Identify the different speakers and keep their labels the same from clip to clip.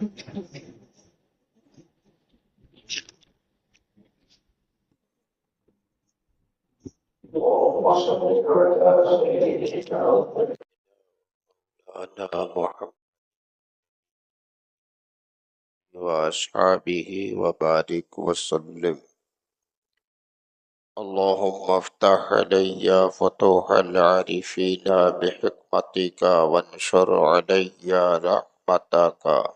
Speaker 1: على محمد وأصحابه وبارك وسلم. اللهم افتح علي فتوح العارفين بحكمتك وانشر علي رحمتك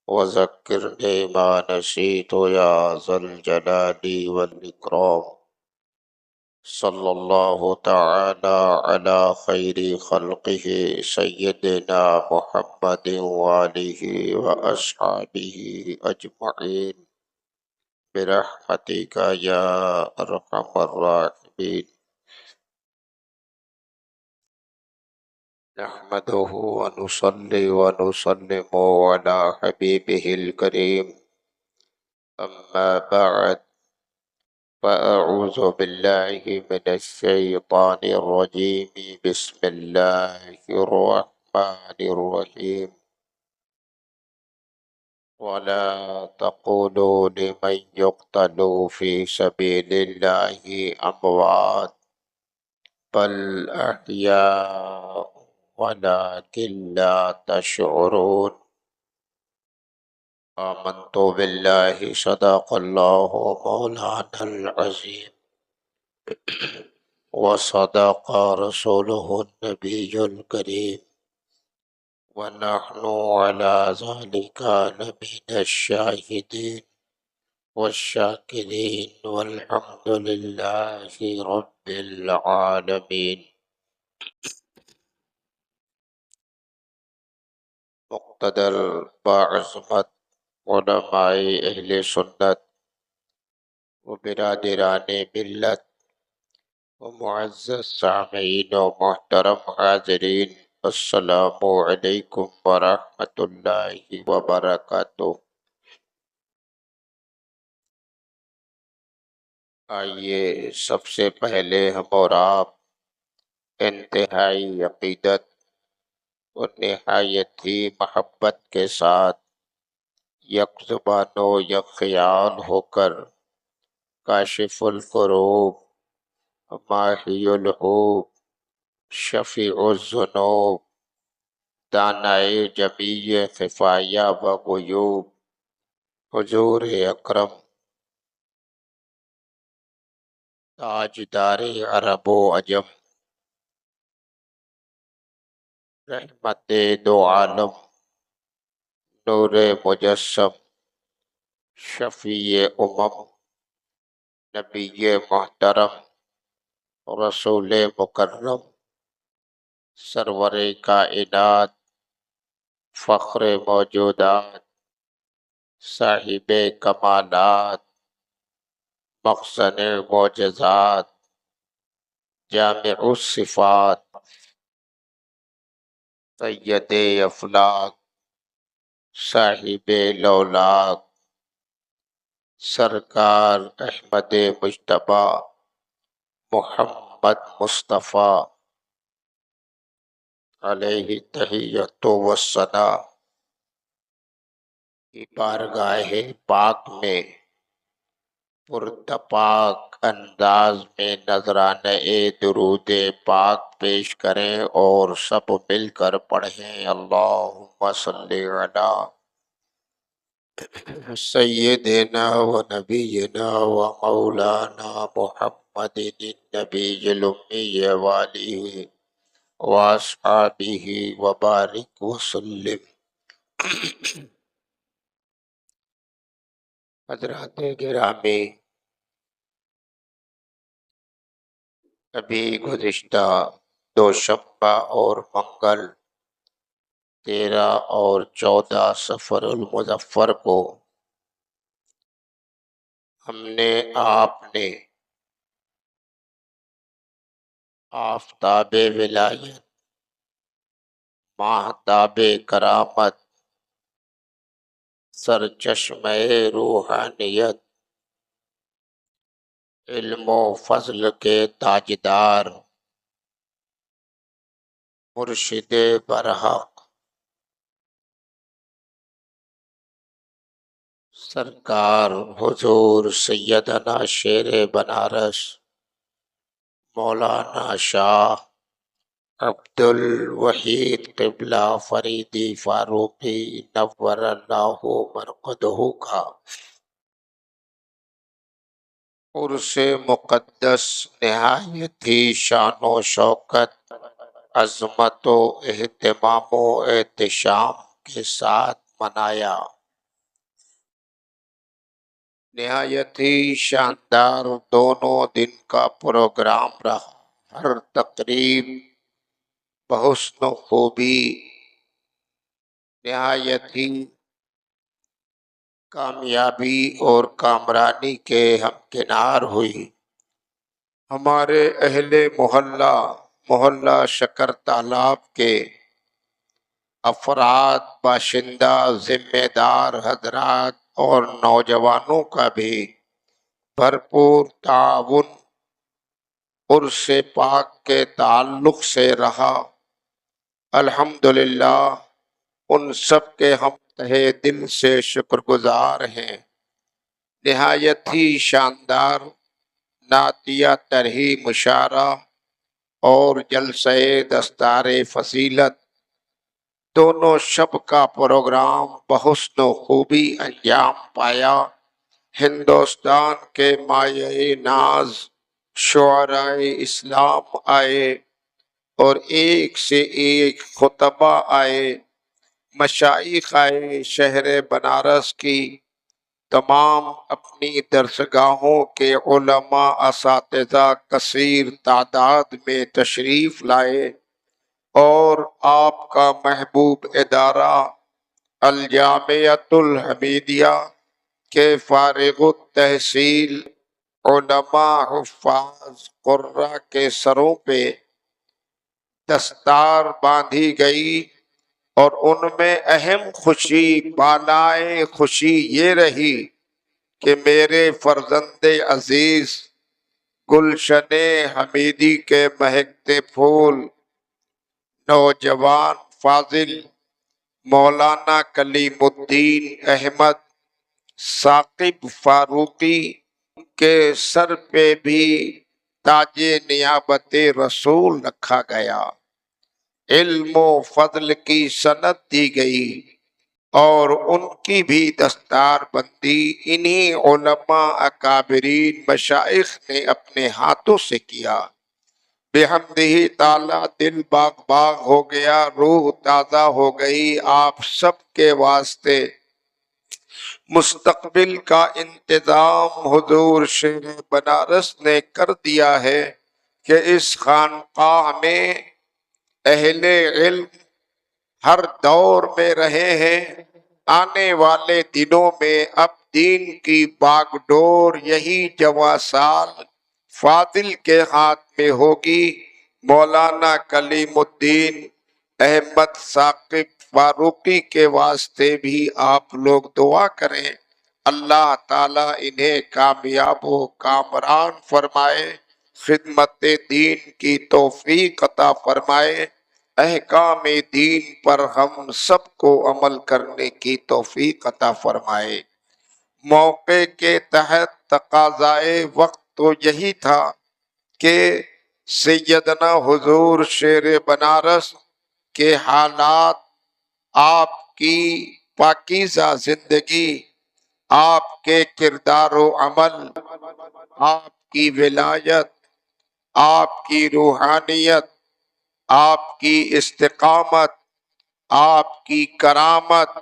Speaker 1: وذكرني ما نسيت يا ذا الجلال والإكرام. صلى الله تعالى على خير خلقه سيدنا محمد وآله وأصحابه أجمعين برحمتك يا أرحم الراحمين. نحمده ونصلي ونسلم على حبيبه الكريم. أما بعد، فأعوذ بالله من الشيطان الرجيم. بسم الله الرحمن الرحيم. ولا تقولوا لمن يقتل في سبيل الله أموات بل أحياء ولكن لا تشعرون. آمنت بالله صدق الله مولانا العظيم وصدق رسوله النبي الكريم ونحن على ذلك لمن الشاهدين والشاكرين والحمد لله رب العالمين. مقتدر باعظمت علماء اہل سنت و برادران ملت و معزز سامعین و محترم حاضرین، السلام علیکم ورحمۃ اللہ وبرکاتہ۔ آئیے سب سے پہلے ہم اور آپ انتہائی عقیدت اور نہایت ہی محبت کے ساتھ یک زبان و یک خیال ہو کر کاشف الکروب، ماحی الحوب، شفیع الذنوب، دانائے جمیع خفایہ و غیوب، حضور اکرم تاجدار عرب و عجم، رحمت دو عالم، نور مجسم، شفیع نبی محترم، رسول مکرم، سرور کائنات، فخر موجودات، صاحب کمالات، مخزن معجزات، جامع الصفات، سید افلاک، صاحب لولاک، سرکار احمد مجتبی محمد مصطفیٰ علیہ تحیۃ و ثنا کی بارگاہ پاک میں پرتپاک انداز میں نذرانہ درود پاک پیش کریں اور سب مل کر پڑھیں۔ اللہم صلی علی سیدنا و نبینا و مولانا محمد النبی الامی وآلہ و اصحابہ وبارک وسلم۔ حضرات گرامی، ابھی گزشتہ دوشنبہ اور منگل 13 اور 14 سفر المظفر کو ہم نے آپ نے آفتاب ولایت، ماہتاب کرامت، سرچشمہ روحانیت، علم و فضل کے تاجدار، مرشد برحق، سرکار حضور سیدنا شیر بنارس مولانا شاہ عبد الوحید قبلہ فریدی فاروقی نور اللہ مرقدہ کا عرس مقدس نہایت ہی شان و شوکت، عظمت و اہتمام و احتشام کے ساتھ منایا۔ نہایت ہی شاندار دونوں دن کا پروگرام رہا۔ ہر تقریب بحسن و خوبی نہایت ہی کامیابی اور کامرانی کے ہمکنار ہوئی۔ ہمارے اہل محلہ شکر تالاب کے افراد، باشندہ، ذمہ دار حضرات اور نوجوانوں کا بھی بھرپور تعاون عرس پاک کے تعلق سے رہا۔ الحمدللہ ان سب کے ہم تہہ دل سے شکر گزار ہیں۔ نہایت ہی شاندار نعتیہ طرحی مشاعرہ اور جلسہ دستار فضیلت دونوں شب کا پروگرام بحسن و خوبی انجام پایا۔ ہندوستان کے مایہ ناز شعرائے اسلام آئے اور ایک سے ایک خطبہ آئے، مشائخ آئے۔ شہر بنارس کی تمام اپنی درسگاہوں کے علماء، اساتذہ کثیر تعداد میں تشریف لائے اور آپ کا محبوب ادارہ الجامعۃ الحمیدیہ کے فارغ التحصیل علماء، حفاظ، قراء کے سروں پہ دستار باندھی گئی، اور ان میں اہم خوشی، بالائے خوشی یہ رہی کہ میرے فرزند عزیز گلشن حمیدی کے مہکتے پھول نوجوان فاضل مولانا کلیم الدین احمد ثاقب فاروقی کے سر پہ بھی تاج نیابت رسول رکھا گیا، علم و فضل کی سند دی گئی، اور ان کی بھی دستار بندی انہی علماء اکابرین مشائخ نے اپنے ہاتھوں سے کیا۔ بحمدہ تعالی دل باغ باغ ہو گیا، روح تازہ ہو گئی۔ آپ سب کے واسطے مستقبل کا انتظام حضور شیر بنارس نے کر دیا ہے کہ اس خانقاہ میں اہل علم ہر دور میں رہے ہیں۔ آنے والے دنوں میں اب دین کی باغ ڈور یہی جواں سال فاضل کے ہاتھ میں ہوگی۔ مولانا کلیم الدین احمد ثاقب فاروقی کے واسطے بھی آپ لوگ دعا کریں، اللہ تعالیٰ انہیں کامیاب و کامران فرمائے، خدمت دین کی توفیق عطا فرمائے، احکام دین پر ہم سب کو عمل کرنے کی توفیق عطا فرمائے۔ موقع کے تحت تقاضائے وقت تو یہی تھا کہ سیدنا حضور شیر بنارس کے حالات، آپ کی پاکیزہ زندگی، آپ کے کردار و عمل، آپ کی ولایت، آپ کی روحانیت، آپ کی استقامت، آپ کی کرامت،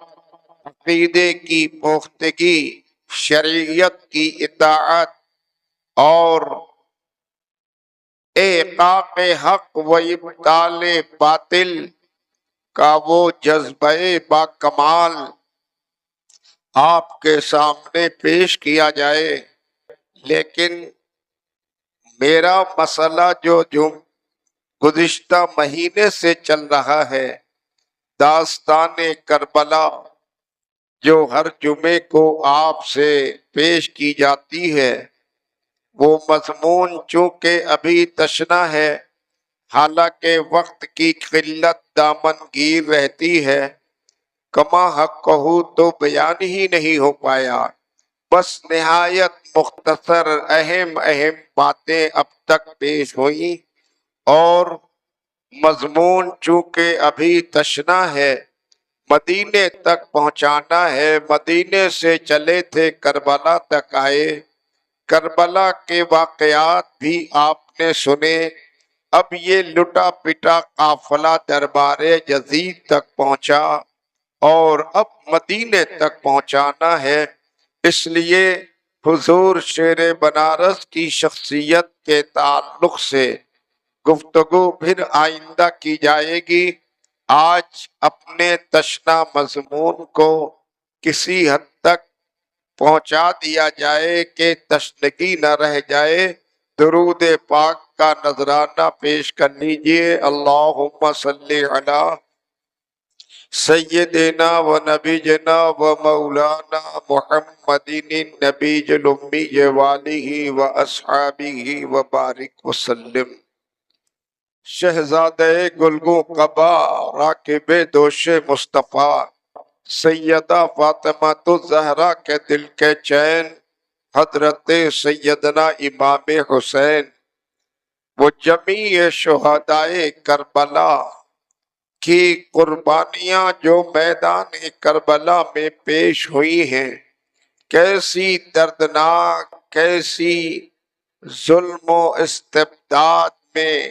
Speaker 1: عقیدے کی پختگی، شریعت کی اطاعت اور احقاق حق و ابطال باطل کا وہ جذبہ با کمال آپ کے سامنے پیش کیا جائے۔ لیکن میرا مسئلہ جو گزشتہ مہینے سے چل رہا ہے، داستان کربلا، جو ہر جمعے کو آپ سے پیش کی جاتی ہے، وہ مضمون چونکہ ابھی تشنا ہے، حالانکہ وقت کی قلت دامن گیر رہتی ہے، کما حق کہوں تو بیان ہی نہیں ہو پایا۔ بس نہایت مختصر اہم باتیں اب تک پیش ہوئیں، اور مضمون چونکہ ابھی تشنا ہے، مدینے تک پہنچانا ہے۔ مدینے سے چلے تھے، کربلا تک آئے، کربلا کے واقعات بھی آپ نے سنے۔ اب یہ لٹا پٹا قافلہ دربار یزید تک پہنچا، اور اب مدینے تک پہنچانا ہے۔ اس لیے حضور شیر بنارس کی شخصیت کے تعلق سے گفتگو پھر آئندہ کی جائے گی۔ آج اپنے تشنا مضمون کو کسی حد تک پہنچا دیا جائے کہ تشنگی نہ رہ جائے۔ درود پاک کا نذرانہ پیش کر لیجئے۔ اللہم صلی علی سیدنا و نبینا و مولانا محمد النبی الامی والہ و اصحابہ و بارک وسلم۔ شہزادہ گلگوں قبا راکب دوش مصطفیٰ سیدہ فاطمہ الزہرا کے دل کے چین حضرت سیدنا امام حسین، وہ جمیع شہدائے کربلا کی قربانیاں جو میدان کربلا میں پیش ہوئی ہیں، کیسی دردناک، کیسی ظلم و استبداد میں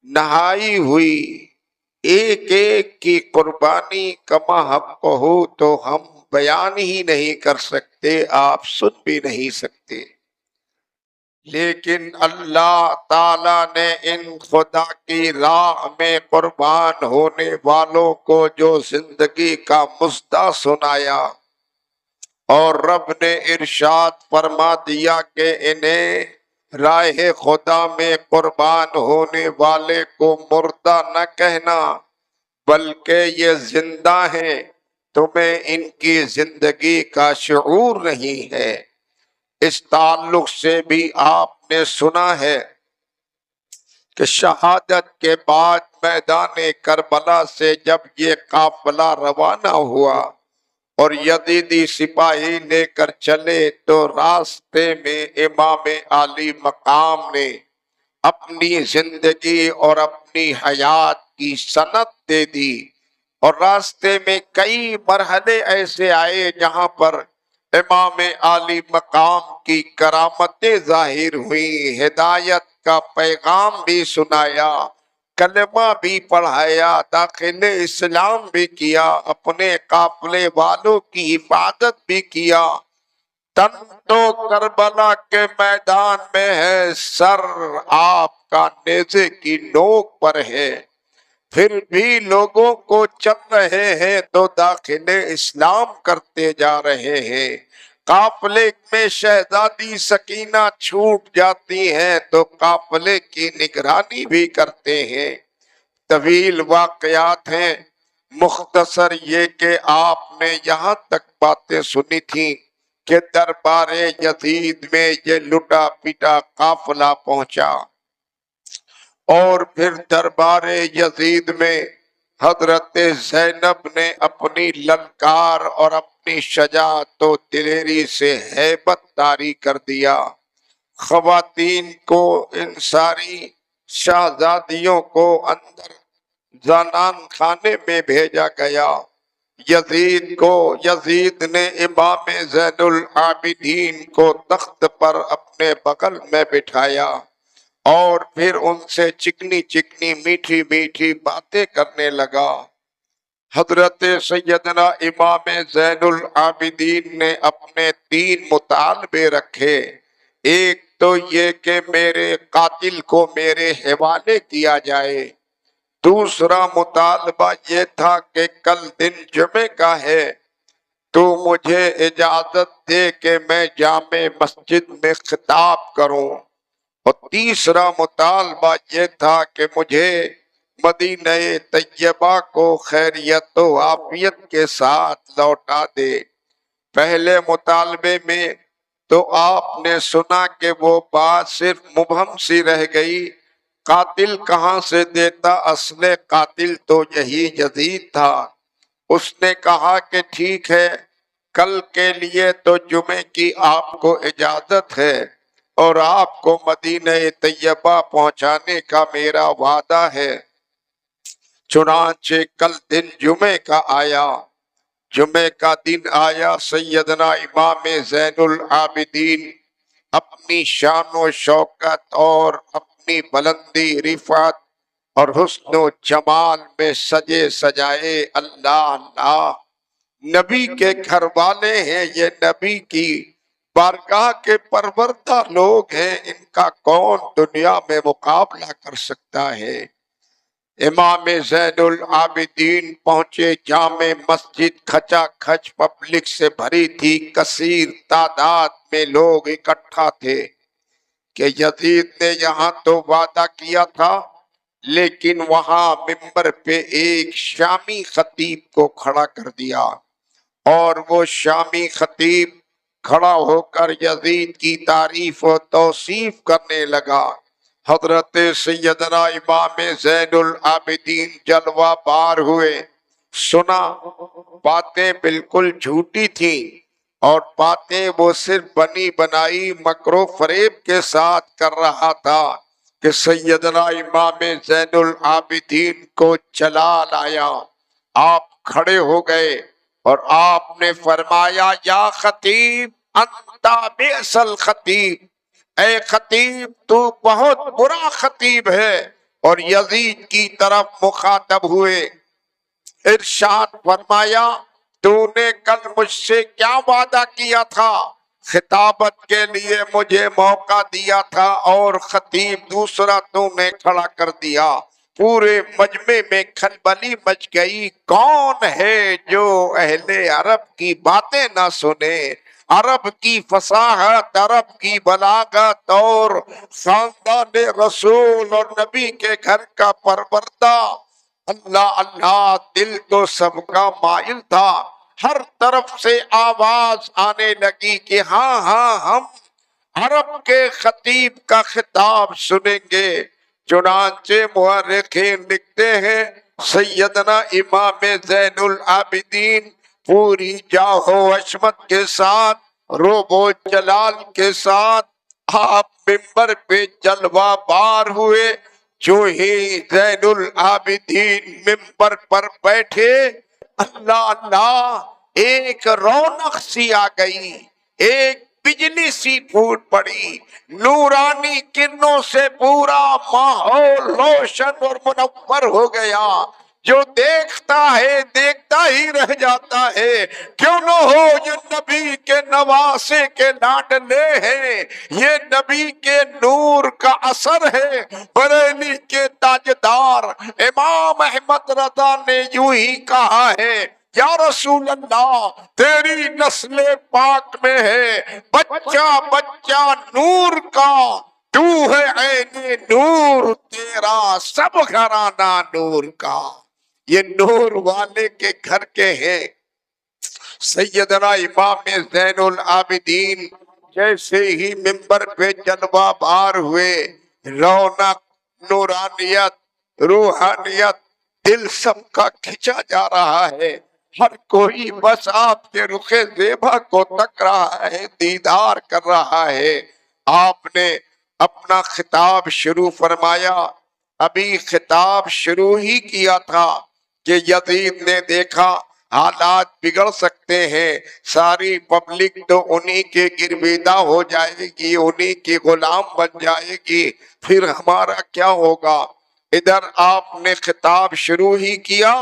Speaker 1: نہائی ہوئی ایک ایک کی قربانی کما حق ہو تو ہم بیان ہی نہیں کر سکتے، آپ سن بھی نہیں سکتے۔ لیکن اللہ تعالیٰ نے ان خدا کی راہ میں قربان ہونے والوں کو جو زندگی کا مژدہ سنایا، اور رب نے ارشاد فرما دیا کہ انہیں راہ خدا میں قربان ہونے والے کو مردہ نہ کہنا بلکہ یہ زندہ ہیں، تمہیں ان کی زندگی کا شعور نہیں ہے۔ اس تعلق سے بھی آپ نے سنا ہے کہ شہادت کے بعد میدان کربلا سے جب یہ قافلہ روانہ ہوا اور یزیدی سپاہی لے کر چلے تو راستے میں امام عالی مقام نے اپنی زندگی اور اپنی حیات کی سند دے دی، اور راستے میں کئی مرحلے ایسے آئے جہاں پر امام عالی مقام کی کرامتیں ظاہر ہوئیں، ہدایت کا پیغام بھی سنایا، کلمہ بھی پڑھایا، داخل اسلام بھی کیا، اپنے قافلے والوں کی حفاظت بھی کیا۔ تن تو کربلا کے میدان میں ہے، سر آپ کا نیزے کی نوک پر ہے، پھر بھی لوگوں کو چل رہے ہیں تو داخل اسلام کرتے جا رہے ہیں۔ قافلے میں شہزادی سکینہ چھوٹ جاتی ہیں تو قافلے کی نگرانی بھی کرتے ہیں۔ طویل واقعات ہیں، مختصر یہ کہ آپ نے یہاں تک باتیں سنی تھیں کہ دربار یزید میں یہ لٹا پٹا قافلہ پہنچا، اور پھر دربار یزید میں حضرت زینب نے اپنی للکار اور اپنی شجاعت و دلیری سے ہیبت طاری کر دیا۔ خواتین کو، ان ساری شہزادیوں کو اندر زنان خانے میں بھیجا گیا۔ یزید نے امام زین العابدین کو تخت پر اپنے بغل میں بٹھایا، اور پھر ان سے چکنی چکنی میٹھی میٹھی باتیں کرنے لگا۔ حضرت سیدنا امام زین العابدین نے اپنے 3 مطالبے رکھے۔ ایک تو یہ کہ میرے قاتل کو میرے حوالے کیا جائے، دوسرا مطالبہ یہ تھا کہ کل دن جمعہ کا ہے تو مجھے اجازت دے کہ میں جامع مسجد میں خطاب کروں، اور تیسرا مطالبہ یہ تھا کہ مجھے مدینہ طیبہ کو خیریت و عافیت کے ساتھ لوٹا دے۔ پہلے مطالبے میں تو آپ نے سنا کہ وہ بات صرف مبہم سی رہ گئی، قاتل کہاں سے دیتا، اصل قاتل تو یہی یزید تھا۔ اس نے کہا کہ ٹھیک ہے، کل کے لیے تو جمعے کی آپ کو اجازت ہے اور آپ کو مدینہ طیبہ پہنچانے کا میرا وعدہ ہے۔ چنانچہ کل دن جمعے کا آیا، جمعے کا دن آیا، سیدنا امام زین العابدین اپنی شان و شوکت اور اپنی بلندی رفعت اور حسن و جمال میں سجے سجائے، اللہ اللہ، نبی کے گھر والے ہیں، یہ نبی کی بارگاہ کے پروردہ لوگ ہیں، ان کا کون دنیا میں مقابلہ کر سکتا ہے۔ امام زین العابدین پہنچے، جامع مسجد کھچا کھچ پبلک سے بھری تھی، کثیر تعداد میں لوگ اکٹھا تھے کہ یزید نے یہاں تو وعدہ کیا تھا، لیکن وہاں ممبر پہ ایک شامی خطیب کو کھڑا کر دیا، اور وہ شامی خطیب کھڑا ہو کر یزید کی تعریف و توصیف کرنے لگا۔ حضرت سیدنا امام زین العابدین جلوہ بار ہوئے، سنا باتیں بالکل جھوٹی تھیں، اور باتیں وہ صرف بنی بنائی مکر و فریب کے ساتھ کر رہا تھا کہ سیدنا امام زین العابدین کو جلال آیا۔ آپ کھڑے ہو گئے اور آپ نے فرمایا، یا خطیب انت بئس الخطیب، اے خطیب تو بہت برا خطیب ہے، اور یزید کی طرف مخاطب ہوئے، ارشاد فرمایا، تو نے کل مجھ سے کیا وعدہ کیا تھا؟ خطابت کے لیے مجھے موقع دیا تھا، اور خطیب دوسرا تو نے کھڑا کر دیا۔ پورے مجمع میں کھلبلی مچ گئی، کون ہے جو اہل عرب کی باتیں نہ سنے؟ عرب کی فصاحت، عرب کی بلاغت، اور خاندان رسول اور نبی کے گھر کا پروردہ، اللہ اللہ، دل تو سب کا مائل تھا۔ ہر طرف سے آواز آنے لگی کہ ہاں ہاں، ہم عرب کے خطیب کا خطاب سنیں گے۔ چنانچہ مورخین لکھتے ہیں، سیدنا امام زین العابدین پوری جاہ و عظمت کے ساتھ، روب و جلال کے ساتھ آپ ممبر پہ جلوہ بار ہوئے۔ جو ہی زین العابدین ممبر پر بیٹھے، اللہ اللہ، ایک رونق سی آ گئی، ایک بجلی سی پھوٹ پڑی، نورانی کرنوں سے پورا ماحول روشن اور منور ہو گیا۔ جو دیکھتا ہے دیکھتا ہی رہ جاتا ہے، کیوں نہ ہو یہ نبی کے نواسے کے لاڈلے ہیں، یہ نبی کے نور کا اثر ہے۔ بریلی کے تاجدار امام احمد رضا نے یوں ہی کہا ہے، یا رسول اللہ، تیری نسل پاک میں ہے بچہ بچہ نور کا، تو ہے عین نور، تیرا سب گھرانہ نور کا۔ یہ نور والے کے گھر کے ہیں۔ سیدنا امام زین العابدین جیسے ہی ممبر پہ جلوہ بار ہوئے، رونق، نورانیت، روحانیت، دل سب کا کھچا جا رہا ہے۔ ہر کوئی بس آپ کے رخ زیبا کو تک رہا ہے، دیدار کر رہا ہے۔ آپ نے اپنا خطاب شروع فرمایا۔ ابھی خطاب شروع ہی کیا تھا کہ یزید نے دیکھا حالات بگڑ سکتے ہیں، ساری پبلک تو انہی کے گرویدہ ہو جائے گی، انہی کی غلام بن جائے گی، پھر ہمارا کیا ہوگا۔ ادھر آپ نے خطاب شروع ہی کیا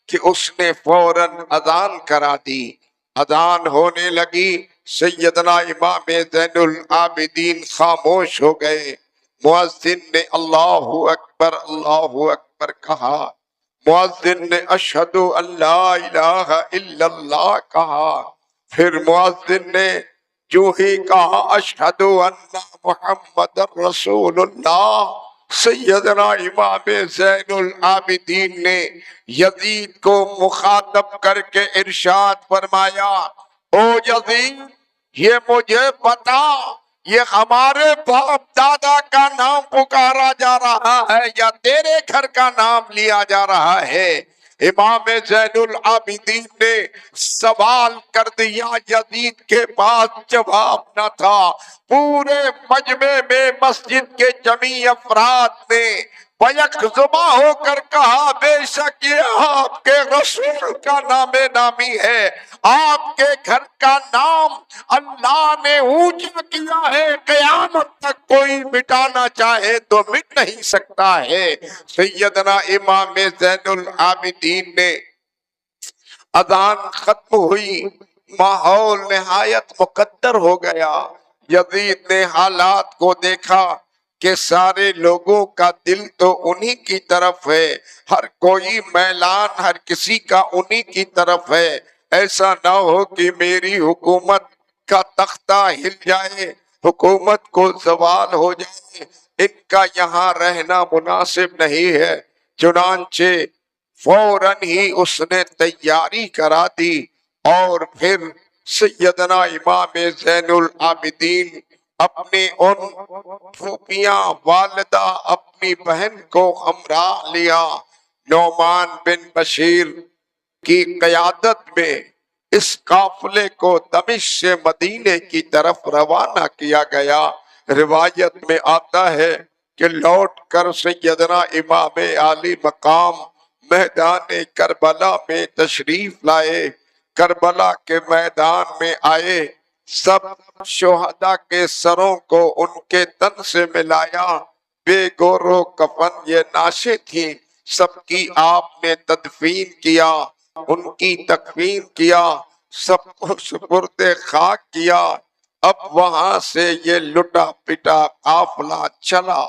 Speaker 1: کہ اس نے فوراً اذان کرا دی۔ اذان ہونے لگی، سیدنا امام زین العابدین خاموش ہو گئے۔ مؤذن نے اللہ اکبر کہا، مؤذن نے اشہد ان لا الہ الا اللہ کہا، پھر مؤذن نے جو ہی کہا اشہد ان محمد رسول اللہ، سیدنا امام زین العابدین نے یزید کو مخاطب کر کے ارشاد فرمایا، او یزید، یہ مجھے بتا، یہ ہمارے باپ دادا کا نام پکارا جا رہا ہے یا تیرے گھر کا نام لیا جا رہا ہے؟ امام زین العابدین نے سوال کر دیا، یزید کے پاس جواب نہ تھا۔ پورے مجمع میں مسجد کے جمیع افراد نے بیک زباں ہو کر کہا، بے شک یہ آپ کے رسول کا نام نامی ہے، آپ کے گھر کا نام اللہ نے اونچا کیا ہے، قیامت تک کوئی مٹانا چاہے تو مٹ نہیں سکتا ہے۔ سیدنا امام زین العابدین نے اذان ختم ہوئی، ماحول نہایت مقدر ہو گیا۔ یزید نے حالات کو دیکھا کہ سارے لوگوں کا دل تو انہی کی طرف ہے، ہر کوئی میلان ہر کسی کا انہی کی طرف ہے، ایسا نہ ہو کہ میری حکومت کا تختہ ہل جائے، حکومت کو زوال ہو جائے، ان کا یہاں رہنا مناسب نہیں ہے۔ چنانچہ فوراً ہی اس نے تیاری کرا دی، اور پھر سیدنا امام زین العابدین اپنی ان پھوپھیاں والدہ اپنی بہن کو ہمراہ لیا، نعمان بن بشیر کی قیادت میں اس قافلے کو دمشق سے مدینے کی طرف روانہ کیا گیا۔ روایت میں آتا ہے کہ لوٹ کر سیدنا امام عالی مقام میدان کربلا میں تشریف لائے، کربلا کے میدان میں آئے، سب شہداء کے سروں کو ان کے تن سے ملایا، بے گور و کفن یہ نعشیں تھیں، سب کی آپ نے تدفین کیا، ان کی تکفین کیا، سب کو سپرد خاک کیا۔ اب وہاں سے یہ لٹا پٹا قافلہ چلا،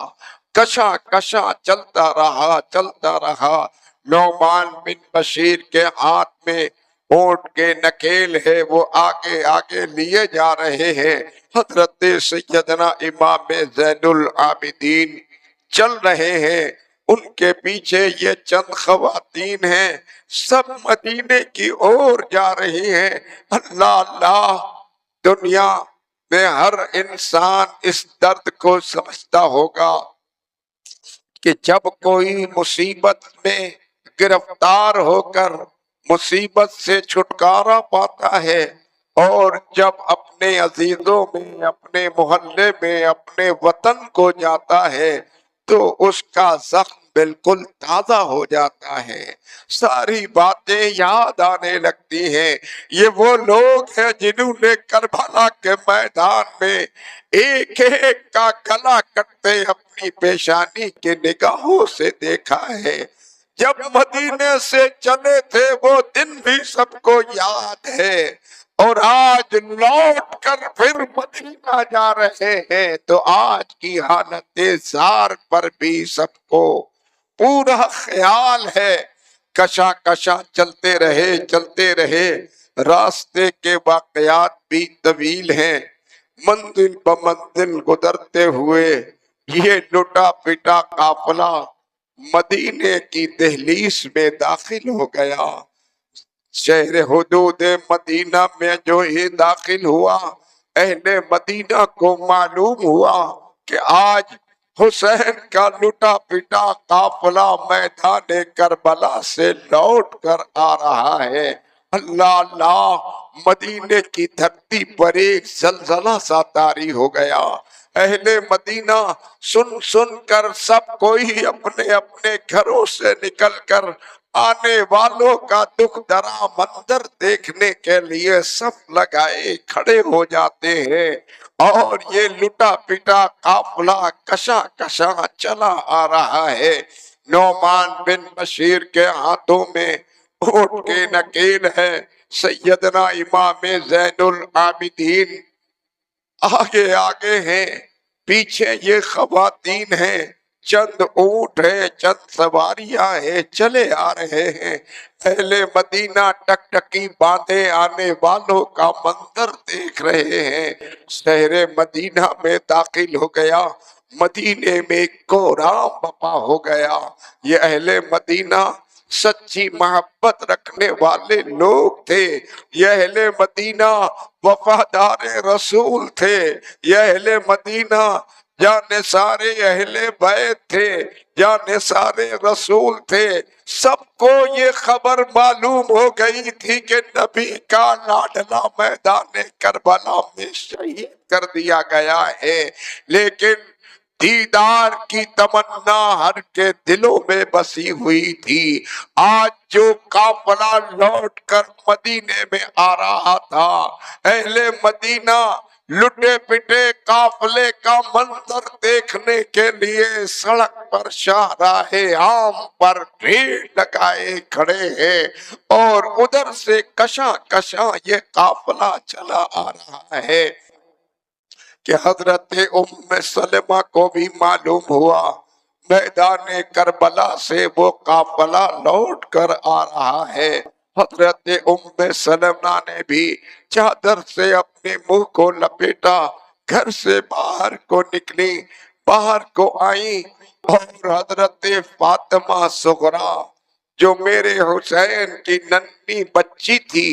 Speaker 1: کشا کشا چلتا رہا۔ نعمان بن بشیر کے ہاتھ میں اونٹ کے نکیل ہے، وہ آگے آگے لیے جا رہے ہیں، حضرت سیدنا امام زین العابدین چل رہے ہیں، ان کے پیچھے یہ چند خواتین ہیں، سب مدینے کی اور جا رہی ہیں۔ اللہ اللہ، دنیا میں ہر انسان اس درد کو سمجھتا ہوگا کہ جب کوئی مصیبت میں گرفتار ہو کر مصیبت سے چھٹکارا پاتا ہے، اور جب اپنے عزیزوں میں، اپنے محلے میں، اپنے وطن کو جاتا ہے تو اس کا زخم بالکل تازہ ہو جاتا ہے، ساری باتیں یاد آنے لگتی ہیں۔ یہ وہ لوگ ہیں جنہوں نے کربلا کے میدان میں ایک ایک کا گلا کٹتے اپنی پیشانی کے نگاہوں سے دیکھا ہے۔ جب مدینے سے چلے تھے وہ دن بھی سب کو یاد ہے، اور آج لوٹ کر پھر مدینہ جا رہے ہیں تو آج کی حالت زار پر بھی سب کو پورا خیال ہے۔ کشا کشا چلتے رہے، راستے کے واقعات بھی طویل ہیں، منزل بمنزل گزرتے ہوئے یہ لٹا پٹا قافلہ مدینے کی دہلیز میں داخل ہو گیا۔ شہر حدود مدینہ میں جو ہی داخل ہوا، اہل مدینہ کو معلوم ہوا کہ آج حسین کا لٹا پٹا قافلہ میدان کربلا سے لوٹ کر آ رہا ہے۔ اللہ اللہ، مدینے کی دھرتی پر ایک زلزلہ سا طاری ہو گیا۔ اہل مدینہ سن کر سب کوئی اپنے اپنے گھروں سے نکل کر آنے والوں کا دکھ درا منظر دیکھنے کے لیے صف لگائے کھڑے ہو جاتے ہیں، اور یہ لٹا پٹا قافلہ کشا کشا چلا آ رہا ہے۔ نعمان بن بشیر کے ہاتھوں میں اونٹ کے نکیل ہے، سیدنا امام زین العابدین آگے آگے ہیں، پیچھے یہ خواتین ہیں، چند اونٹ ہے، چند سواریاں ہیں، چلے آ رہے ہیں۔ اہل مدینہ ٹکٹکی باندھے آنے والوں کا منظر دیکھ رہے ہیں۔ شہر مدینہ میں داخل ہو گیا، مدینے میں کوہرام بپا ہو گیا۔ یہ اہل مدینہ سچی محبت رکھنے والے لوگ تھے، یہ اہل مدینہ وفادار رسول تھے، یہ اہل مدینہ جانے سارے اہل بیت تھے، جانے سارے رسول تھے، سب کو یہ خبر معلوم ہو گئی تھی کہ نبی کا لاڈلا میدان کربلا میں شہید کر دیا گیا ہے، لیکن دیدار کی تمنا ہر کے دلوں میں بسی ہوئی تھی۔ آج جو قافلہ لوٹ کر مدینے میں آ رہا تھا، اہل مدینہ لٹے پٹے قافلے کا منظر دیکھنے کے لیے سڑک پر شاہراہ عام پر بھیڑ لگائے کھڑے ہیں، اور ادھر سے کشاں کشاں یہ قافلہ چلا آ رہا ہے کہ حضرت ام سلمہ کو بھی معلوم ہوا میدان کربلا سے وہ قافلہ لوٹ کر آ رہا ہے۔ حضرت ام سلمہ نے بھی چادر سے اپنے منہ کو لپیٹا، گھر سے باہر کو نکلی، باہر کو آئی، اور حضرت فاطمہ صغرا جو میرے حسین کی ننھی بچی تھی،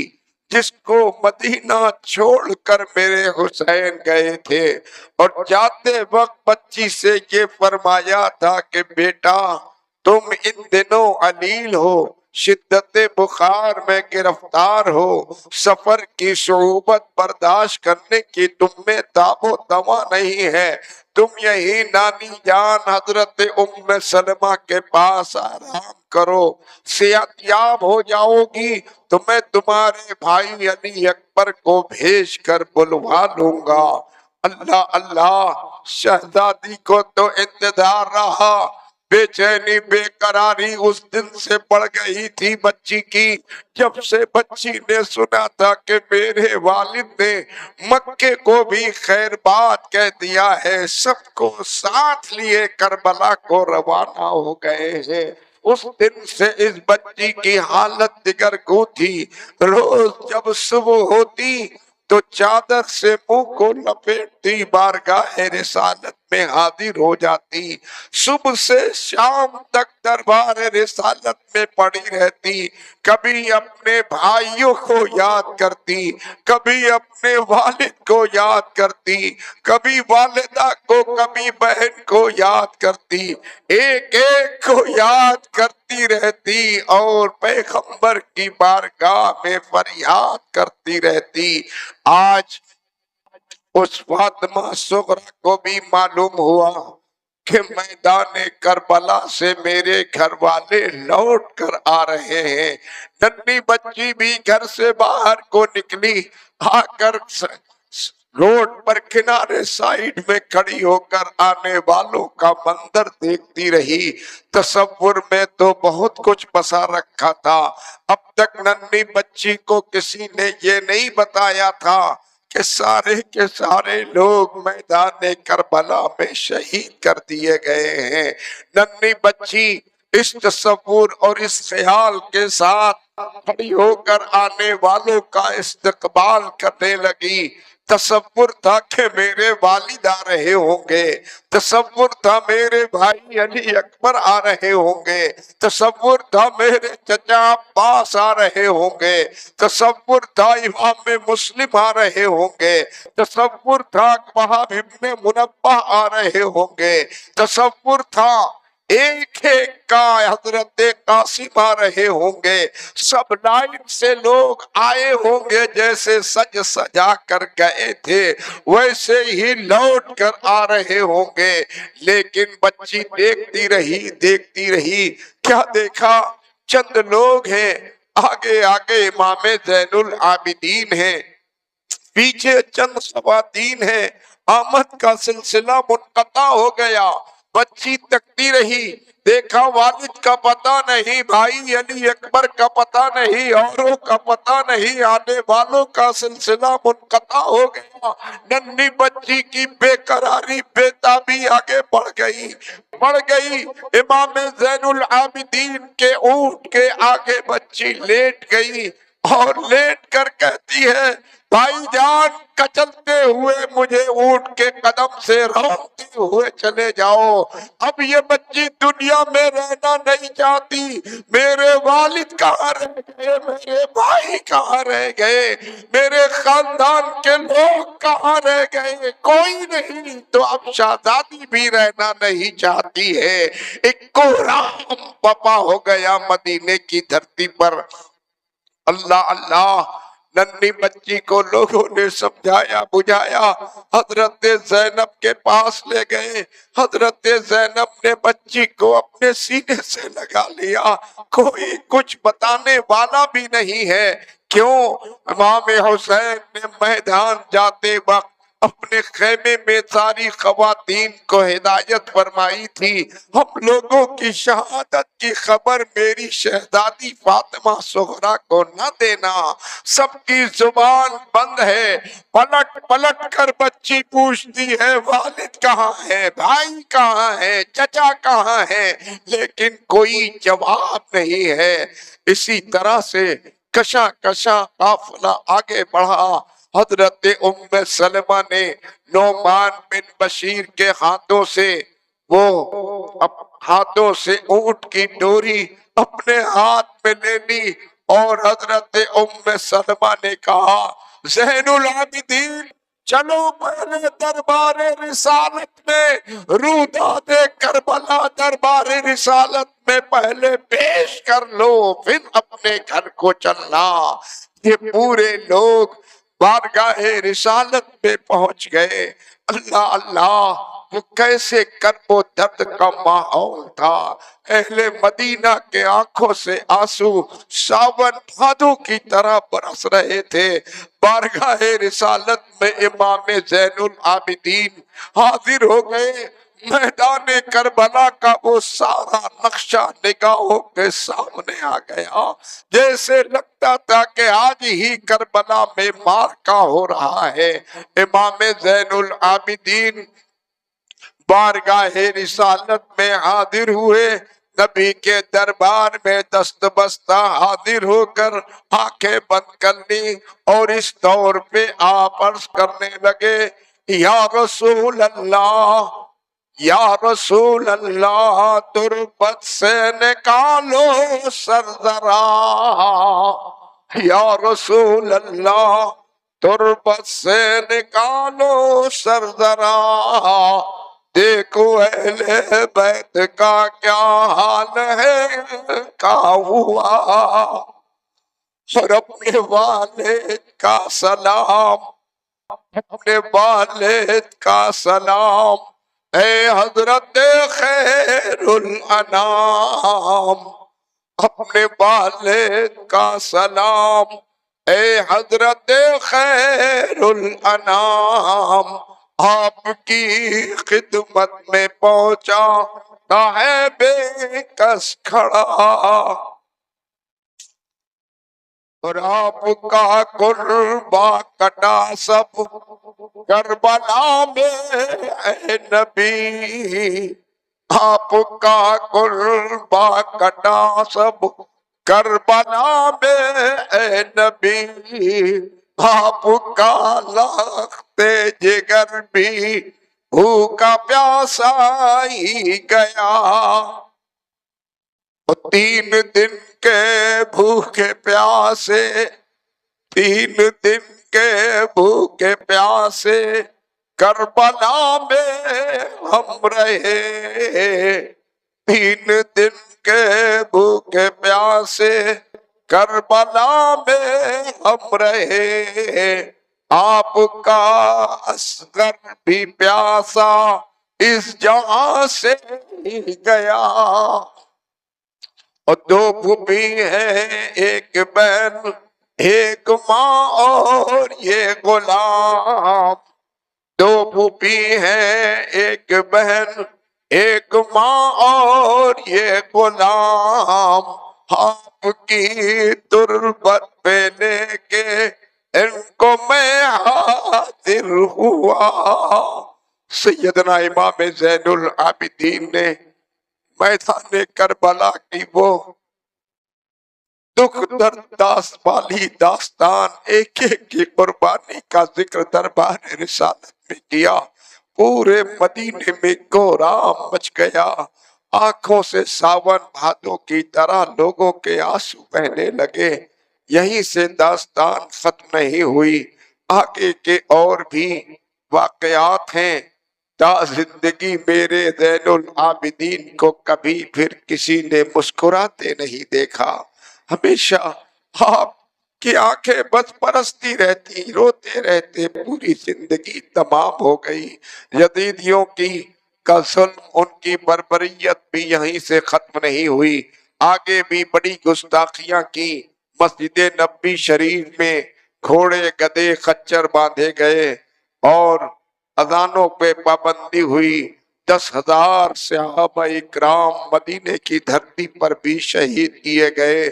Speaker 1: جس کو مدینہ چھوڑ کر میرے حسین گئے تھے، اور جاتے وقت بچی سے یہ فرمایا تھا کہ بیٹا تم ان دنوں علیل ہو، شدت بخار میں گرفتار ہو، سفر کی صعوبت برداشت کرنے کی تم میں تاب و تواں نہیں ہے، تم یہی نانی جان حضرت ام سلمہ کے پاس آرام کرو، صحت یاب ہو جاؤ گی تو میں تمہارے بھائی علی اکبر کو بھیج کر بلوا لوں گا۔ اللہ اللہ، شہزادی کو تو انتظار رہا، بے چینی بے قراری اس دن سے بڑھ گئی تھی بچی کی، جب سے بچی نے سنا تھا کہ میرے والد نے مکے کو بھی خیر بات کہہ دیا ہے، سب کو ساتھ لیے کربلا کو روانہ ہو گئے ہیں۔ اس دن سے اس بچی کی حالت دگرگوں تھی، روز جب صبح ہوتی تو چادر سے منہ کو لپیٹتی بارگاہ رسالت میں حاضر ہو جاتی، صبح سے شام تک دربار رسالت میں پڑی رہتی، کبھی اپنے بھائیوں کو یاد کرتی، کبھی اپنے والد کو یاد کرتی، کبھی والدہ کو، کبھی بہن کو یاد کرتی، ایک ایک کو یاد کرتی رہتی اور پیغمبر کی بارگاہ میں فریاد کرتی رہتی۔ آج اس فاطمہ صغرا کو بھی معلوم ہوا کہ میدان کربلا سے میرے گھر والے لوٹ کر آ رہے ہیں۔ ننھی بچی بھی گھر سے باہر کو نکلی، آ کر روڈ پر کنارے سائیڈ میں کھڑی ہو کر آنے والوں کا منظر دیکھتی رہی۔ تصور میں تو بہت کچھ بسا رکھا تھا، اب تک ننھی بچی کو کسی نے یہ نہیں بتایا تھا کہ سارے کے سارے لوگ میدان کربلا میں شہید کر دیے گئے ہیں۔ ننھی بچی اس تصور اور اس خیال کے ساتھ کھڑی ہو کر آنے والوں کا استقبال کرنے لگی۔ تصور تھا کہ میرے والد آ رہے ہوں گے، تصور تھا میرے بھائی علی اکبر آ رہے ہوں گے، تصور تھا میرے چچا عباس آ رہے ہوں گے، تصور تھا امام مسلم آ رہے ہوں گے، تصور تھا وہاب ابن منبہ آ رہے ہوں گے، تصور تھا ایک ایک کا حضرت قاسم آ رہے ہوں گے، سب لائن سے لوگ آئے ہوں گے، جیسے سج سجا کر گئے تھے ویسے ہی لوٹ کر آ رہے ہوں گے، لیکن بچی دیکھتی رہی، کیا دیکھا؟ چند لوگ ہیں، آگے آگے امام زین العابدین ہیں، پیچھے چند خواتین ہیں، آمد کا سلسلہ منقطع ہو گیا۔ بچی تکتی رہی، دیکھا والد کا پتہ نہیں، بھائی علی اکبر کا پتہ نہیں، اوروں کا پتہ نہیں، آنے والوں کا سلسلہ منقطع ہو گیا۔ ننھی بچی کی بے قراری بے تابی آگے بڑھ گئی، امام زین العابدین کے اونٹ کے آگے بچی لیٹ گئی اور لیٹ کر کہتی ہے بھائی جان کچلتے ہوئے مجھے اونٹ کے قدم سے رونتے ہوئے چلے جاؤ. اب یہ بچی دنیا میں رہنا نہیں چاہتی. میرے والد کہاں رہ گئے, میرے بھائی کہاں رہ گئے, میرے خاندان کے لوگ کہاں رہ گئے, کوئی نہیں. تو اب شہزادی بھی رہنا نہیں چاہتی ہے. ایک کوہرام پپا ہو گیا مدینے کی دھرتی پر. اللہ اللہ, ننھی بچی کو لوگوں نے سمجھایا بجھایا, حضرت زینب کے پاس لے گئے. حضرت زینب نے بچی کو اپنے سینے سے لگا لیا. کوئی کچھ بتانے والا بھی نہیں ہے. کیوں؟ امام حسین نے میدان جاتے وقت اپنے خیمے میں ساری خواتین کو ہدایت فرمائی تھی, ہم لوگوں کی شہادت کی خبر میری شہزادی فاطمہ زہرا کو نہ دینا. سب کی زبان بند ہے. پلٹ پلٹ کر بچی پوچھتی ہے والد کہاں ہے, بھائی کہاں ہے, چچا کہاں ہے, لیکن کوئی جواب نہیں ہے. اسی طرح سے کشا کشا قافلہ آگے بڑھا. حضرت ام سلمہ نے نعمان بن بشیر کے ہاتھوں سے ہاتھوں سے اونٹ کی ڈوری اپنے ہاتھ میں لے لی, اور حضرت ام سلمہ نے کہا زین العابدین چلو پہلے دربار رسالت میں روداد کربلا دربار رسالت میں پہلے پیش کر لو, پھر اپنے گھر کو چلنا. یہ پورے لوگ بارگاہ رسالت میں پہنچ گئے. اللہ اللہ, وہ کیسے کرب و درد کا ماحول تھا. اہل مدینہ کے آنکھوں سے آنسو ساون بھادو کی طرح برس رہے تھے. بارگاہ رسالت میں امام زین العابدین حاضر ہو گئے. میدان کربلا کا وہ سارا نقشہ نگاہوں کے سامنے آ گیا. جیسے لگتا تھا کہ آج ہی کربلا میں معرکہ ہو رہا ہے. امام زین العابدین بارگاہ رسالت میں حاضر ہوئے. نبی کے دربار میں دست بستہ حاضر ہو کر آنکھیں بند کر لی, اور اس طور پہ آپ عرض کرنے لگے یا رسول اللہ, یا رسول اللہ, تربت سے نکالو سر ذرا. یا رسول اللہ, تربت سے نکالو سر ذرا. دیکھو اہل بیت کا کیا حال ہے, کہا ہوا. اور اپنے والد کا سلام, اپنے والد کا سلام, اے حضرت خیر الانام. اپنے والد کا سلام, اے حضرت خیر الانام. آپ کی خدمت میں پہنچا ہے بے کس کھڑا, اور آپ کا قربا کٹا سب کربلا میں اے نبی. آپ کا قربا کٹا سب کربلا میں اے نبی. آپ کا لخت جگر بھی بھوکا پیاسا ہی گیا. 3 دن کے بھوکے پیاسے, 3 دن کے بھوکے پیاسے کربلا میں ہم رہے. 3 دن کے بھوکے پیاسے کربلا میں ہم رہے. آپ کا اصغر بھی پیاسا اس جہاں سے گیا. اور 2 پھوپھی ہیں, ایک بہن ایک ماں اور یہ غلام. 2 پھوپھی ہیں, ایک بہن ایک ماں اور یہ غلام. آپ کی تربت پہ لے کے ان کو میں حاضر ہوا. سیدنا امام زین العابدین نے میدان کربلا کی وہ دکھ درد داس والی داستان ایک ایک کی قربانی کا ذکر دربار رسالت میں کیا۔ پورے مدینے میں کوہرام مچ گیا، آنکھوں سے ساون بھادوں کی طرح لوگوں کے آنسو بہنے لگے۔ یہیں سے داستان ختم نہیں ہوئی، آگے کے اور بھی واقعات ہیں۔ تا زندگی میرے زین العابدین کو کبھی پھر کسی نے مسکراتے نہیں دیکھا۔ ہمیشہ آپ کی آنکھیں بس برستی رہتی، روتے رہتے، پوری زندگی تمام ہو گئی۔ یزیدیوں کی کا ظلم، ان کی بربریت بھی یہیں سے ختم نہیں ہوئی، آگے بھی بڑی گستاخیاں کی۔ مسجد نبوی شریف میں گھوڑے گدے خچر باندھے گئے اور اذانوں پہ پابندی ہوئی۔ 10,000 صحابہ اکرام مدینے کی دھرتی پر بھی شہید کیے گئے۔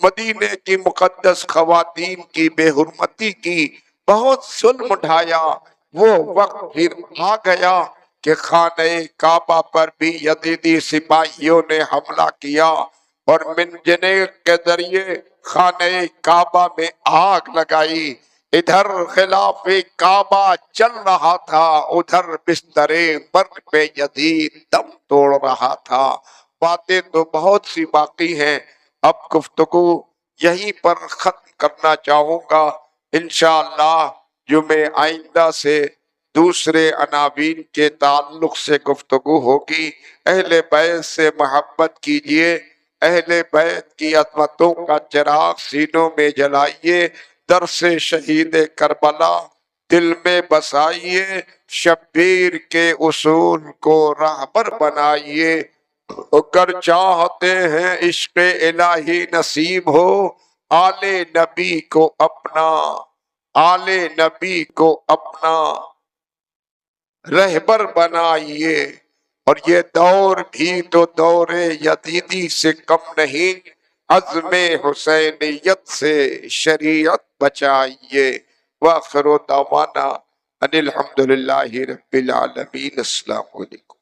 Speaker 1: مدینے کی مقدس خواتین کی بے حرمتی کی، بہت ظلم اٹھایا۔ وہ وقت پھر آ گیا کہ خانہ کعبہ پر بھی یزیدی سپاہیوں نے حملہ کیا اور منجنیق کے ذریعے خانہ کعبہ میں آگ لگائی۔ ادھر خلاف کعبہ چل رہا تھا، ادھر بستر مرگ پہ یزید دم توڑ رہا تھا۔ باتیں تو بہت سی باقی ہیں، اب گفتگو یہیں پر ختم کرنا چاہوں گا۔ انشاءاللہ جمعہ آئندہ سے دوسرے عناوین کے تعلق سے گفتگو ہوگی۔ اہل بیت سے محبت کیجئے، اہل بیت کی عظمتوں کا چراغ سینوں میں جلائیے، درس شہید کربلا دل میں بسائیے، شبیر کے اصول کو راہبر بنائیے۔ اگر چاہتے ہیں عشق الہی نصیب ہو، آل نبی کو اپنا، آل نبی کو اپنا رہبر بنائیے۔ اور یہ دور بھی تو دور یزیدی سے کم نہیں، عزم حسینیت سے شریعت بچائیے۔ وآخر دعوانا ان الحمدللہ رب العالمین۔ السلام علیکم۔